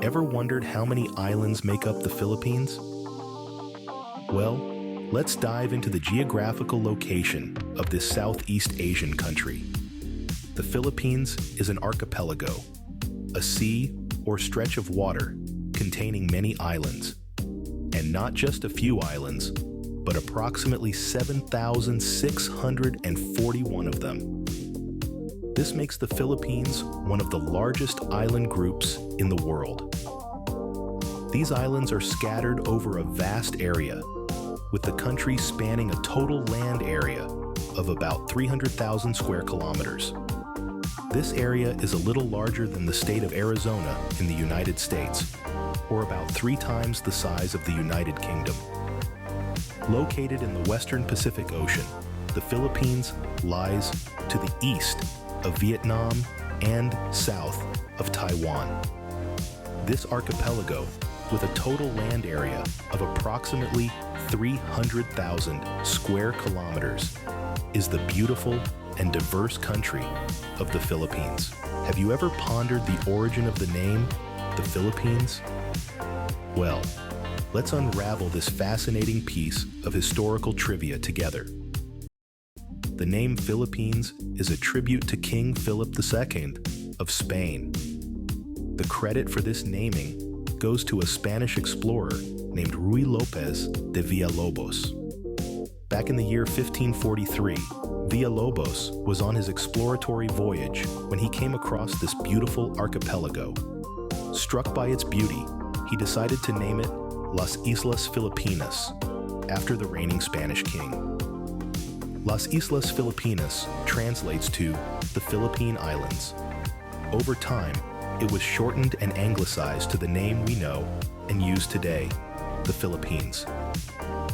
Ever wondered how many islands make up the Philippines? Well, let's dive into the geographical location of this Southeast Asian country. The Philippines is an archipelago, a sea or stretch of water containing many islands. And not just a few islands, but approximately 7,641 of them. This makes the Philippines one of the largest island groups in the world. These islands are scattered over a vast area, with the country spanning a total land area of about 300,000 square kilometers. This area is a little larger than the state of Arizona in the United States, or about 3 times the size of the United Kingdom. Located in the western Pacific Ocean, the Philippines lies to the east of Vietnam and south of Taiwan. This archipelago, with a total land area of approximately 300,000 square kilometers, is the beautiful and diverse country of the Philippines. Have you ever pondered the origin of the name, the Philippines? Well, let's unravel this fascinating piece of historical trivia together. The name Philippines is a tribute to King Philip II of Spain. The credit for this naming goes to a Spanish explorer named Ruy Lopez de Villalobos. Back in the year 1543, Villalobos was on his exploratory voyage when he came across this beautiful archipelago. Struck by its beauty, he decided to name it Las Islas Filipinas, after the reigning Spanish king. Las Islas Filipinas translates to the Philippine Islands. Over time, it was shortened and anglicized to the name we know and use today, the Philippines.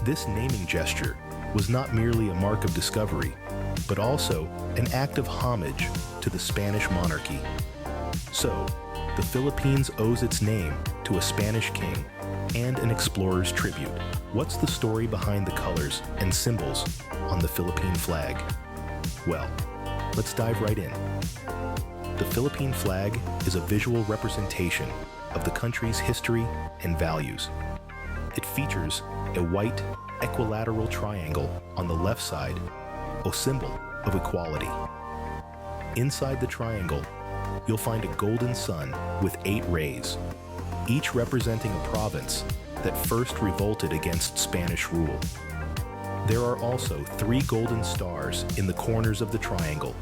This naming gesture was not merely a mark of discovery, but also an act of homage to the Spanish monarchy. So, the Philippines owes its name to a Spanish king and an explorer's tribute. What's the story behind the colors and symbols on the Philippine flag? Well, let's dive right in. The Philippine flag is a visual representation of the country's history and values. It features a white equilateral triangle on the left side, a symbol of equality. Inside the triangle, you'll find a golden sun with 8 rays, each representing a province that first revolted against Spanish rule. There are also 3 golden stars in the corners of the triangle,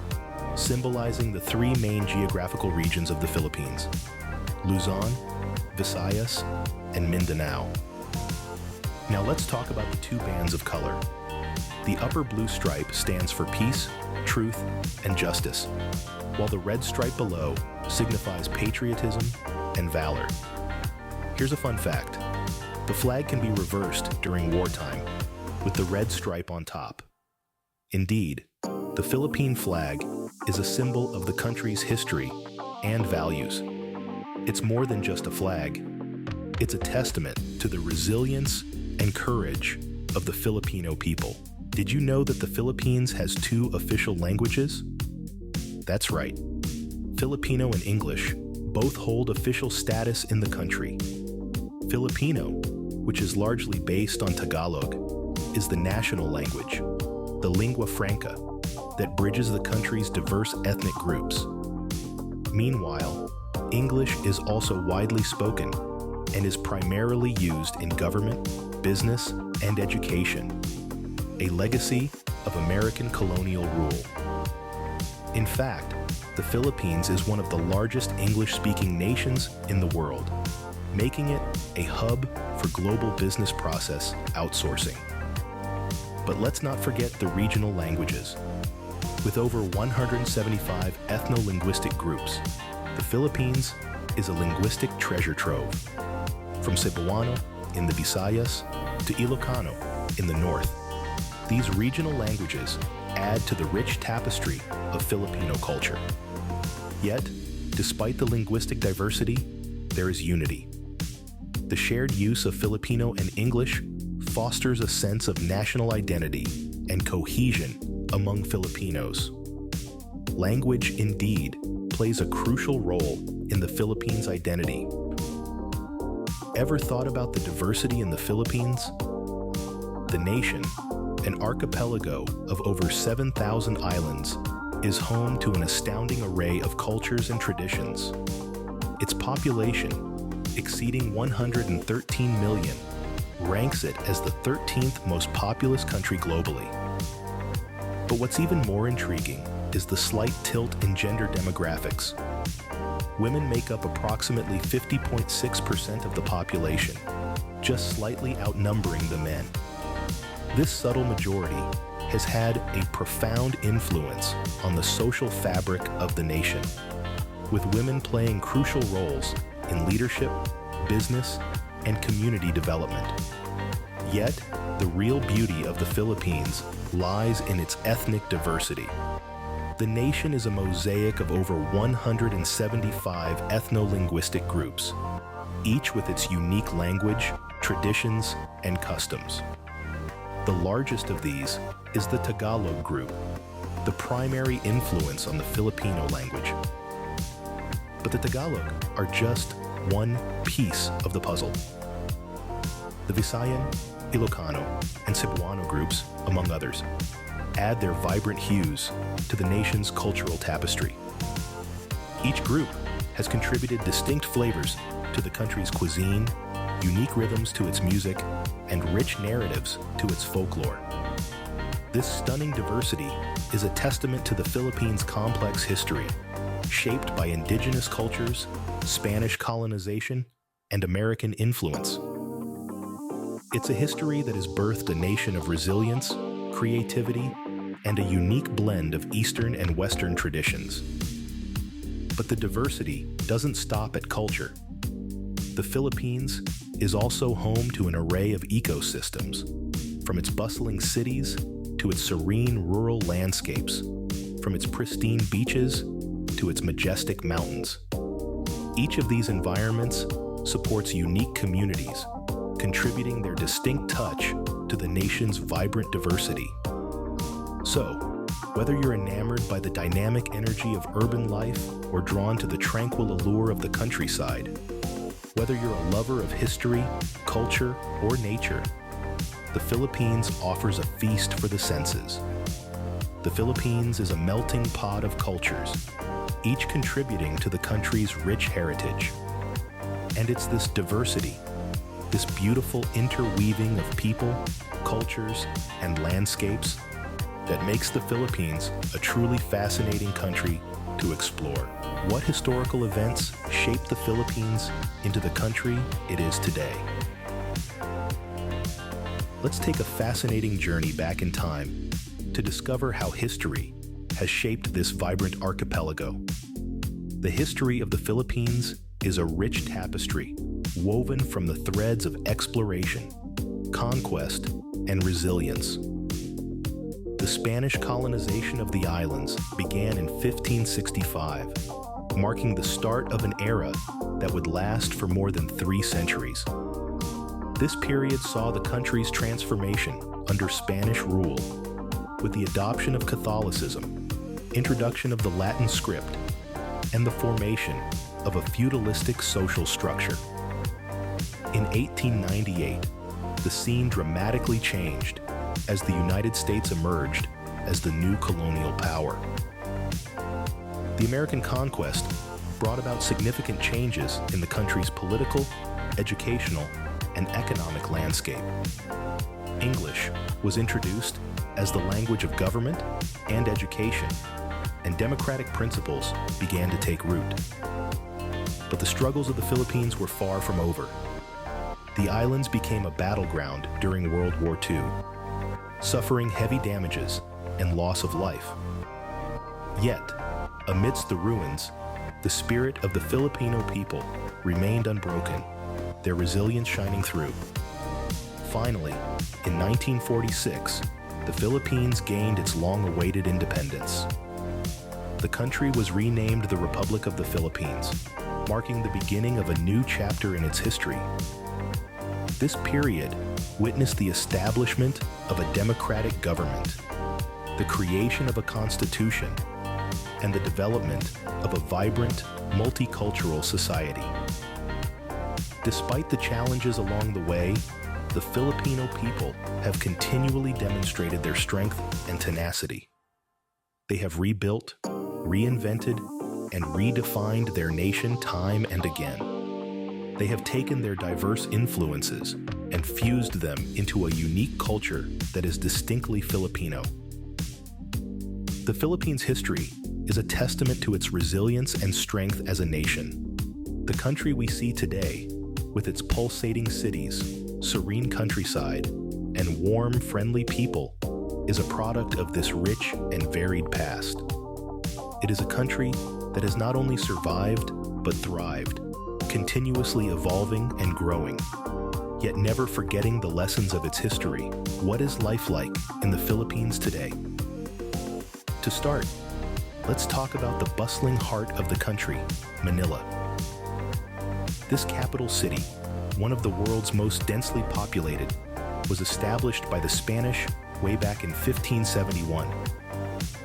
symbolizing the 3 main geographical regions of the Philippines: Luzon, Visayas, and Mindanao. Now let's talk about the 2 bands of color. The upper blue stripe stands for peace, truth, and justice, while the red stripe below signifies patriotism and valor. Here's a fun fact. The flag can be reversed during wartime, with the red stripe on top. Indeed, the Philippine flag is a symbol of the country's history and values. It's more than just a flag. It's a testament to the resilience and courage of the Filipino people. Did you know that the Philippines has 2 official languages? That's right. Filipino and English both hold official status in the country. Filipino, which is largely based on Tagalog, is the national language, the lingua franca, that bridges the country's diverse ethnic groups. Meanwhile, English is also widely spoken and is primarily used in government, business, and education, a legacy of American colonial rule. In fact, the Philippines is one of the largest English-speaking nations in the world, making it a hub for global business process outsourcing. But let's not forget the regional languages. With over 175 ethno-linguistic groups, the Philippines is a linguistic treasure trove. From Cebuano in the Visayas to Ilocano in the north, these regional languages add to the rich tapestry of Filipino culture. Yet, despite the linguistic diversity, there is unity. The shared use of Filipino and English fosters a sense of national identity and cohesion among Filipinos. Language, indeed, plays a crucial role in the Philippines' identity. Ever thought about the diversity in the Philippines? The nation, an archipelago of over 7,000 islands, is home to an astounding array of cultures and traditions. Its population, exceeding 113 million, ranks it as the 13th most populous country globally. But what's even more intriguing is the slight tilt in gender demographics. Women make up approximately 50.6% of the population, just slightly outnumbering the men. This subtle majority has had a profound influence on the social fabric of the nation, with women playing crucial roles in leadership, business, and community development. Yet, the real beauty of the Philippines lies in its ethnic diversity. The nation is a mosaic of over 175 ethno-linguistic groups, each with its unique language, traditions, and customs. The largest of these is the Tagalog group, the primary influence on the Filipino language. But the Tagalog are just one piece of the puzzle. The Visayan, Ilocano, and Cebuano groups, among others, add their vibrant hues to the nation's cultural tapestry. Each group has contributed distinct flavors to the country's cuisine, unique rhythms to its music, and rich narratives to its folklore. This stunning diversity is a testament to the Philippines' complex history, shaped by indigenous cultures, Spanish colonization, and American influence. It's a history that has birthed a nation of resilience, creativity, and a unique blend of Eastern and Western traditions. But the diversity doesn't stop at culture. The Philippines is also home to an array of ecosystems, from its bustling cities to its serene rural landscapes, from its pristine beaches to its majestic mountains. Each of these environments supports unique communities, contributing their distinct touch to the nation's vibrant diversity. So, whether you're enamored by the dynamic energy of urban life or drawn to the tranquil allure of the countryside, whether you're a lover of history, culture, or nature, the Philippines offers a feast for the senses. The Philippines is a melting pot of cultures, each contributing to the country's rich heritage. And it's this diversity, this beautiful interweaving of people, cultures, and landscapes that makes the Philippines a truly fascinating country to explore. What historical events shaped the Philippines into the country it is today? Let's take a fascinating journey back in time to discover how history has shaped this vibrant archipelago. The history of the Philippines is a rich tapestry woven from the threads of exploration, conquest, and resilience. The Spanish colonization of the islands began in 1565, marking the start of an era that would last for more than 3 centuries. This period saw the country's transformation under Spanish rule, with the adoption of Catholicism, introduction of the Latin script, and the formation of a feudalistic social structure. In 1898, the scene dramatically changed as the United States emerged as the new colonial power. The American conquest brought about significant changes in the country's political, educational, and economic landscape. English was introduced as the language of government and education, and democratic principles began to take root. But the struggles of the Philippines were far from over. The islands became a battleground during World War II, suffering heavy damages and loss of life. Yet, amidst the ruins, the spirit of the Filipino people remained unbroken, their resilience shining through. Finally, in 1946, the Philippines gained its long-awaited independence. The country was renamed the Republic of the Philippines, marking the beginning of a new chapter in its history. This period witnessed the establishment of a democratic government, the creation of a constitution, and the development of a vibrant, multicultural society. Despite the challenges along the way, the Filipino people have continually demonstrated their strength and tenacity. They have rebuilt, reinvented, and redefined their nation time and again. They have taken their diverse influences and fused them into a unique culture that is distinctly Filipino. The Philippines' history is a testament to its resilience and strength as a nation. The country we see today, with its pulsating cities, serene countryside, and warm, friendly people, is a product of this rich and varied past. It is a country that has not only survived, but thrived, continuously evolving and growing, yet never forgetting the lessons of its history. What is life like in the Philippines today? To start, let's talk about the bustling heart of the country, Manila. This capital city, one of the world's most densely populated, was established by the Spanish way back in 1571.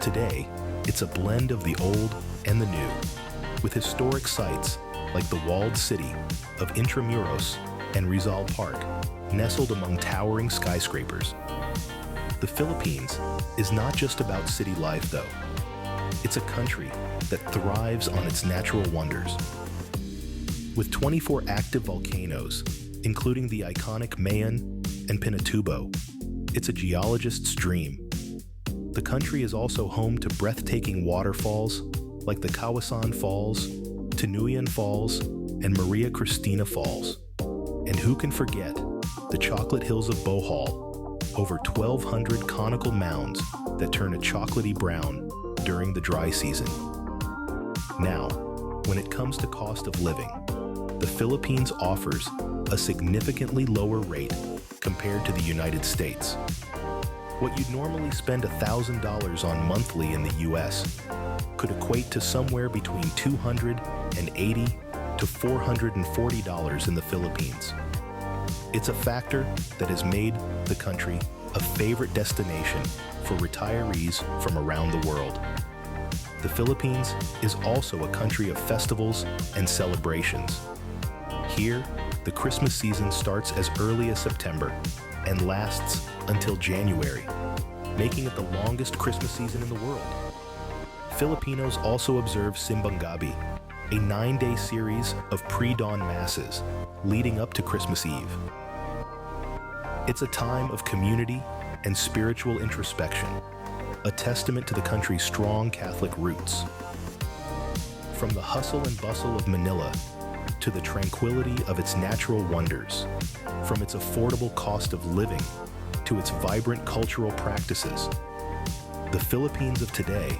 Today, it's a blend of the old and the new, with historic sites like the walled city of Intramuros and Rizal Park, nestled among towering skyscrapers. The Philippines is not just about city life, though. It's a country that thrives on its natural wonders. With 24 active volcanoes, including the iconic Mayon and Pinatubo, it's a geologist's dream. The country is also home to breathtaking waterfalls like the Kawasan Falls, Tinuyan Falls, and Maria Cristina Falls. And who can forget the chocolate hills of Bohol, over 1,200 conical mounds that turn a chocolatey brown during the dry season. Now, when it comes to cost of living, the Philippines offers a significantly lower rate compared to the United States. What you'd normally spend $1,000 on monthly in the US could equate to somewhere between $280 to $440 in the Philippines. It's a factor that has made the country a favorite destination for retirees from around the world. The Philippines is also a country of festivals and celebrations. Here, the Christmas season starts as early as September and lasts until January, making it the longest Christmas season in the world. Filipinos also observe Simbang Gabi, a 9-day series of pre-dawn masses leading up to Christmas Eve. It's a time of community and spiritual introspection, a testament to the country's strong Catholic roots. From the hustle and bustle of Manila to the tranquility of its natural wonders, from its affordable cost of living to its vibrant cultural practices, the Philippines of today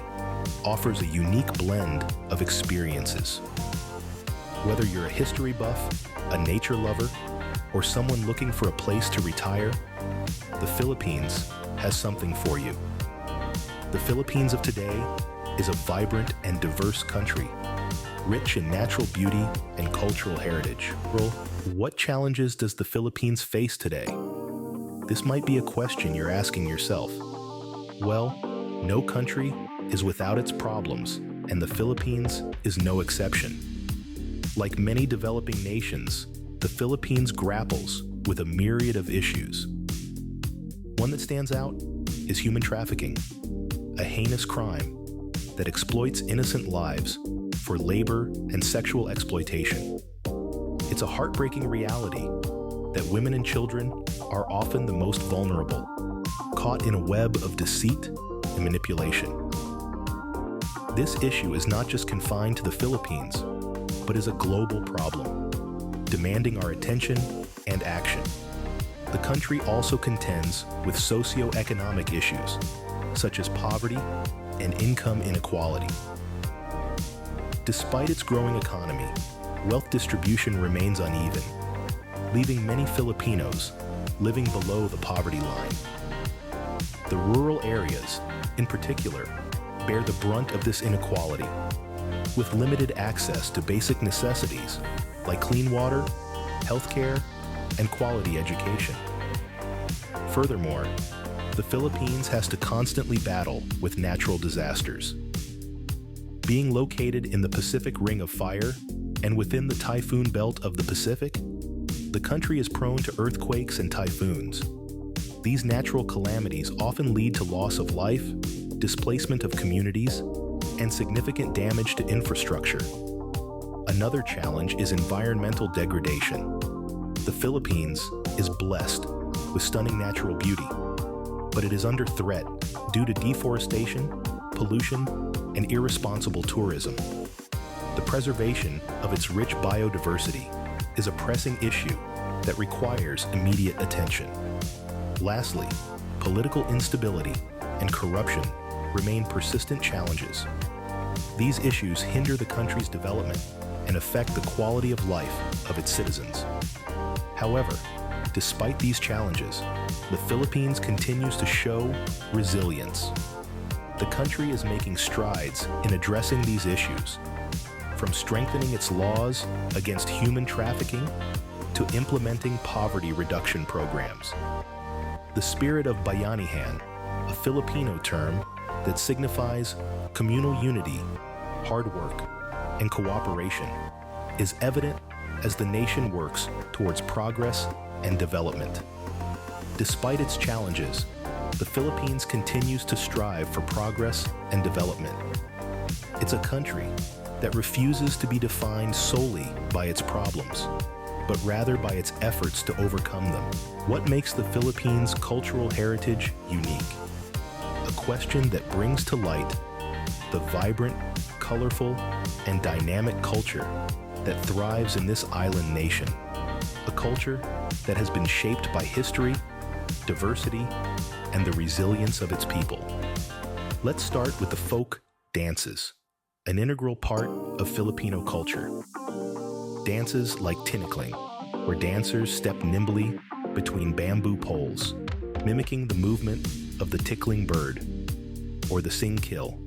offers a unique blend of experiences. Whether you're a history buff, a nature lover, or someone looking for a place to retire, the Philippines has something for you. The Philippines of today is a vibrant and diverse country, rich in natural beauty and cultural heritage. What challenges does the Philippines face today? This might be a question you're asking yourself. Well, no country is without its problems, and the Philippines is no exception. Like many developing nations, the Philippines grapples with a myriad of issues. One that stands out is human trafficking, a heinous crime that exploits innocent lives for labor and sexual exploitation. It's a heartbreaking reality that women and children are often the most vulnerable, caught in a web of deceit and manipulation. This issue is not just confined to the Philippines, but is a global problem, demanding our attention and action. The country also contends with socio-economic issues, such as poverty and income inequality. Despite its growing economy, wealth distribution remains uneven, leaving many Filipinos living below the poverty line. The rural areas, in particular, bear the brunt of this inequality, with limited access to basic necessities like clean water, healthcare, and quality education. Furthermore, the Philippines has to constantly battle with natural disasters. Being located in the Pacific Ring of Fire, And within the typhoon belt of the Pacific, the country is prone to earthquakes and typhoons. These natural calamities often lead to loss of life, displacement of communities, and significant damage to infrastructure. Another challenge is environmental degradation. The Philippines is blessed with stunning natural beauty, but it is under threat due to deforestation, pollution, and irresponsible tourism. The preservation of its rich biodiversity is a pressing issue that requires immediate attention. Lastly, political instability and corruption remain persistent challenges. These issues hinder the country's development and affect the quality of life of its citizens. However, despite these challenges, the Philippines continues to show resilience. The country is making strides in addressing these issues, from strengthening its laws against human trafficking to implementing poverty reduction programs. The spirit of bayanihan, a Filipino term that signifies communal unity, hard work, and cooperation, is evident as the nation works towards progress and development. Despite its challenges, the Philippines continues to strive for progress and development. It's a country that refuses to be defined solely by its problems, but rather by its efforts to overcome them. What makes the Philippines' cultural heritage unique? A question that brings to light the vibrant, colorful, and dynamic culture that thrives in this island nation. A culture that has been shaped by history, diversity, and the resilience of its people. Let's start with the folk dances, an integral part of Filipino culture. Dances like tinikling, where dancers step nimbly between bamboo poles, mimicking the movement of the tickling bird, or the singkil,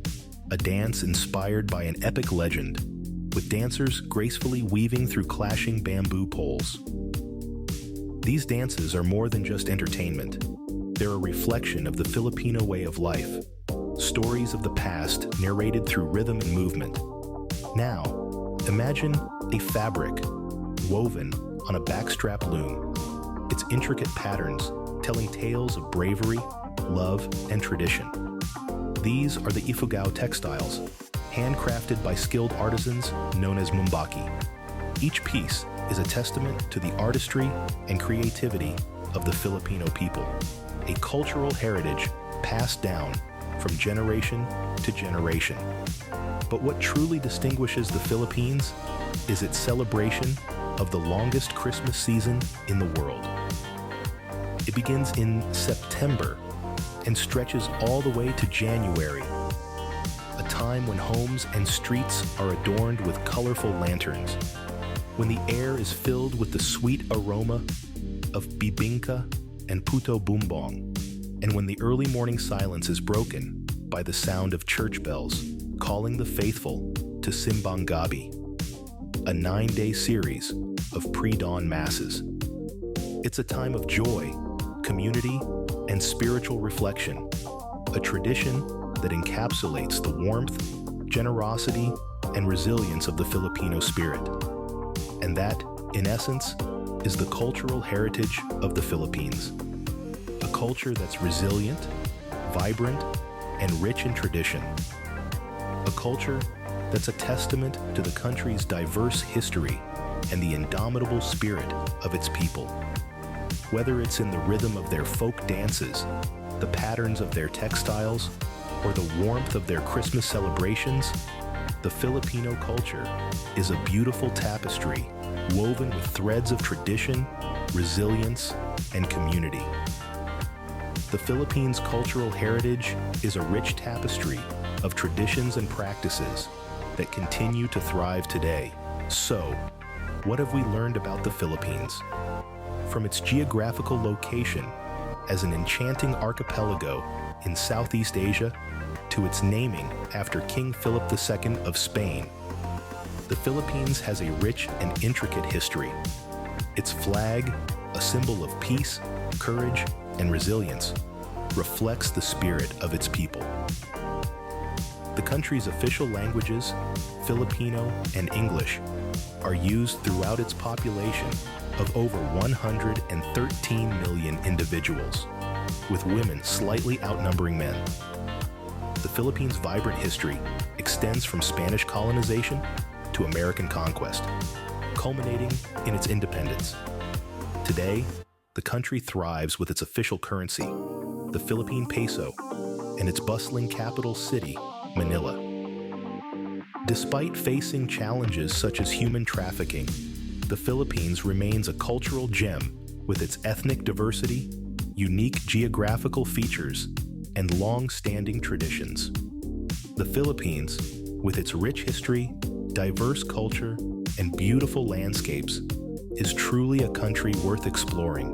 a dance inspired by an epic legend, with dancers gracefully weaving through clashing bamboo poles. These dances are more than just entertainment. They're a reflection of the Filipino way of life, stories of the past narrated through rhythm and movement. Now, imagine a fabric woven on a backstrap loom, its intricate patterns telling tales of bravery, love, and tradition. These are the ifugao textiles, handcrafted by skilled artisans known as mumbaki. Each piece is a testament to the artistry and creativity of the Filipino people, a cultural heritage passed down from generation to generation. But what truly distinguishes the Philippines is its celebration of the longest Christmas season in the world. It begins in September and stretches all the way to January, a time when homes and streets are adorned with colorful lanterns, when the air is filled with the sweet aroma of bibingka and puto bumbong, and when the early morning silence is broken by the sound of church bells calling the faithful to Simbang Gabi, a 9-day series of pre-dawn masses. It's a time of joy, community, and spiritual reflection, a tradition that encapsulates the warmth, generosity, and resilience of the Filipino spirit. And that, in essence, is the cultural heritage of the Philippines. A culture that's resilient, vibrant, and rich in tradition. A culture that's a testament to the country's diverse history and the indomitable spirit of its people. Whether it's in the rhythm of their folk dances, the patterns of their textiles, or the warmth of their Christmas celebrations, the Filipino culture is a beautiful tapestry woven with threads of tradition, resilience, and community. The Philippines' cultural heritage is a rich tapestry of traditions and practices that continue to thrive today. So, what have we learned about the Philippines? From its geographical location as an enchanting archipelago in Southeast Asia to its naming after King Philip II of Spain, the Philippines has a rich and intricate history. Its flag, a symbol of peace, courage, and resilience, reflects the spirit of its people. The country's official languages, Filipino and English, are used throughout its population of over 113 million individuals, with women slightly outnumbering men. The Philippines' vibrant history extends from Spanish colonization to American conquest, culminating in its independence. Today, the country thrives with its official currency, the Philippine peso, and its bustling capital city, Manila. Despite facing challenges such as human trafficking, the Philippines remains a cultural gem with its ethnic diversity, unique geographical features, and long-standing traditions. The Philippines, with its rich history, diverse culture, and beautiful landscapes, is truly a country worth exploring